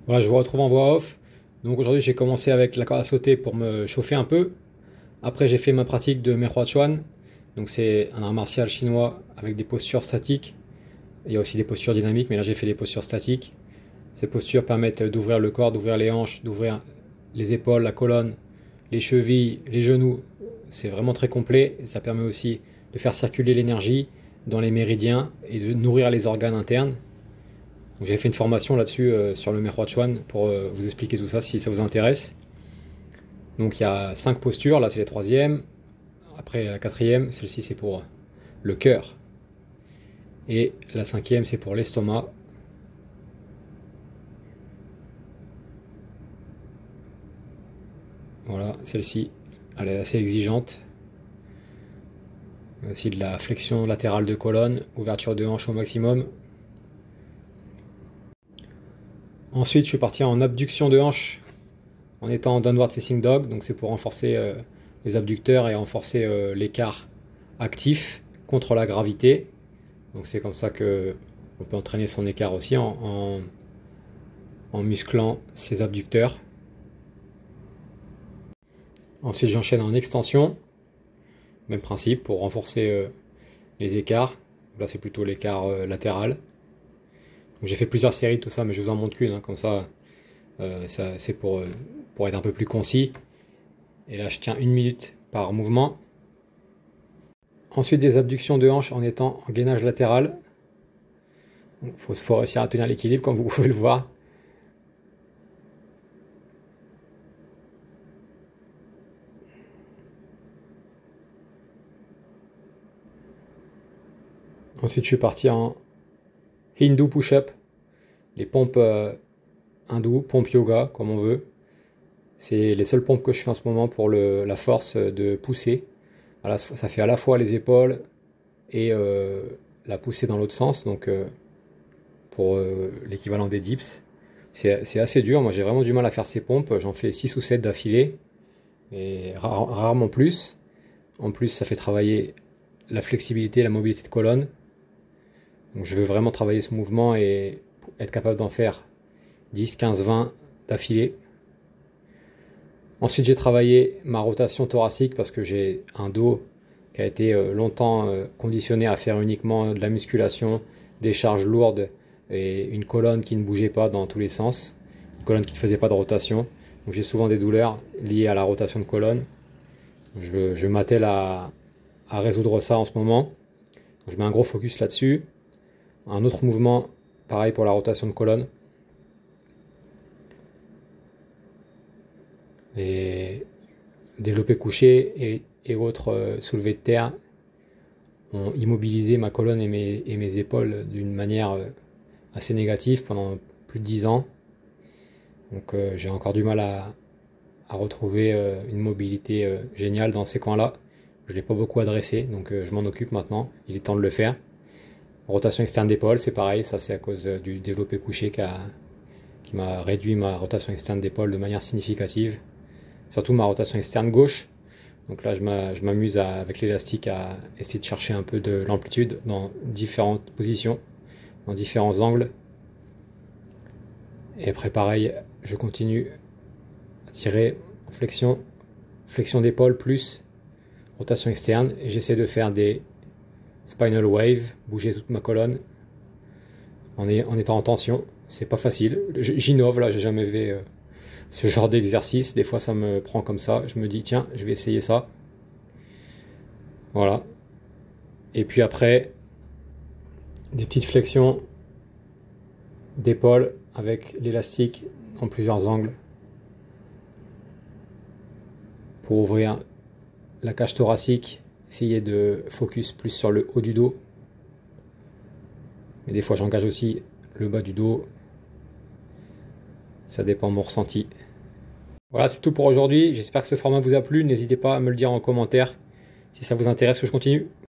Voilà, je vous retrouve en voix off. Donc aujourd'hui, j'ai commencé avec la corde à sauter pour me chauffer un peu. Après, j'ai fait ma pratique de Mehua Chuan. Donc c'est un art martial chinois avec des postures statiques. Il y a aussi des postures dynamiques, mais là j'ai fait les postures statiques. Ces postures permettent d'ouvrir le corps, d'ouvrir les hanches, d'ouvrir les épaules, la colonne, les chevilles, les genoux. C'est vraiment très complet. Et ça permet aussi de faire circuler l'énergie dans les méridiens et de nourrir les organes internes. J'ai fait une formation là-dessus sur le Mehua Chuan pour vous expliquer tout ça si ça vous intéresse. Donc il y a 5 postures, là c'est les troisième. Après la quatrième, celle-ci c'est pour le cœur. Et la cinquième c'est pour l'estomac. Voilà, celle-ci, elle est assez exigeante. Aussi de la flexion latérale de colonne, ouverture de hanche au maximum. Ensuite, je suis parti en abduction de hanche en étant en downward facing dog, donc c'est pour renforcer les abducteurs et renforcer l'écart actif contre la gravité. Donc c'est comme ça que on peut entraîner son écart aussi en musclant ses abducteurs. Ensuite, j'enchaîne en extension, même principe pour renforcer les écarts. Là, c'est plutôt l'écart latéral. J'ai fait plusieurs séries de tout ça, mais je vous en montre qu'une, hein, comme ça, c'est pour être un peu plus concis. Et là, je tiens 1 minute par mouvement. Ensuite, des abductions de hanche en étant en gainage latéral. Il faut réussir à tenir l'équilibre, comme vous pouvez le voir. Ensuite, je suis parti en Hindu push-up, les pompes hindoues, pompes yoga, comme on veut. C'est les seules pompes que je fais en ce moment pour la force de pousser. Voilà, ça fait à la fois les épaules et la poussée dans l'autre sens, donc pour l'équivalent des dips. C'est assez dur, moi j'ai vraiment du mal à faire ces pompes, j'en fais 6 ou 7 d'affilée, et rarement plus. En plus, ça fait travailler la flexibilité, la mobilité de colonne. Donc je veux vraiment travailler ce mouvement et être capable d'en faire 10, 15, 20 d'affilée. Ensuite, j'ai travaillé ma rotation thoracique parce que j'ai un dos qui a été longtemps conditionné à faire uniquement de la musculation, des charges lourdes et une colonne qui ne bougeait pas dans tous les sens, une colonne qui ne faisait pas de rotation. Donc j'ai souvent des douleurs liées à la rotation de colonne. Je m'attelle à résoudre ça en ce moment. Je mets un gros focus là-dessus. Un autre mouvement, pareil pour la rotation de colonne. Et développé couché et autres soulevés de terre ont immobilisé ma colonne et mes épaules d'une manière assez négative pendant plus de 10 ans. Donc j'ai encore du mal à retrouver une mobilité géniale dans ces coins-là. Je ne l'ai pas beaucoup adressé, donc je m'en occupe maintenant. Il est temps de le faire. Rotation externe d'épaule, c'est pareil, ça c'est à cause du développé couché qui m'a réduit ma rotation externe d'épaule de manière significative. Surtout ma rotation externe gauche. Donc là, je m'amuse avec l'élastique à essayer de chercher un peu de l'amplitude dans différentes positions, dans différents angles. Et après, pareil, je continue à tirer en flexion, flexion d'épaule plus rotation externe. Et j'essaie de faire des spinal wave, bouger toute ma colonne en étant en tension. C'est pas facile. J'innove là, j'ai jamais fait ce genre d'exercice. Des fois, ça me prend comme ça. Je me dis, tiens, je vais essayer ça. Voilà. Et puis après, des petites flexions d'épaule avec l'élastique en plusieurs angles pour ouvrir la cage thoracique. Essayer de focus plus sur le haut du dos. Mais des fois, j'engage aussi le bas du dos. Ça dépend de mon ressenti. Voilà, c'est tout pour aujourd'hui. J'espère que ce format vous a plu. N'hésitez pas à me le dire en commentaire si ça vous intéresse que je continue.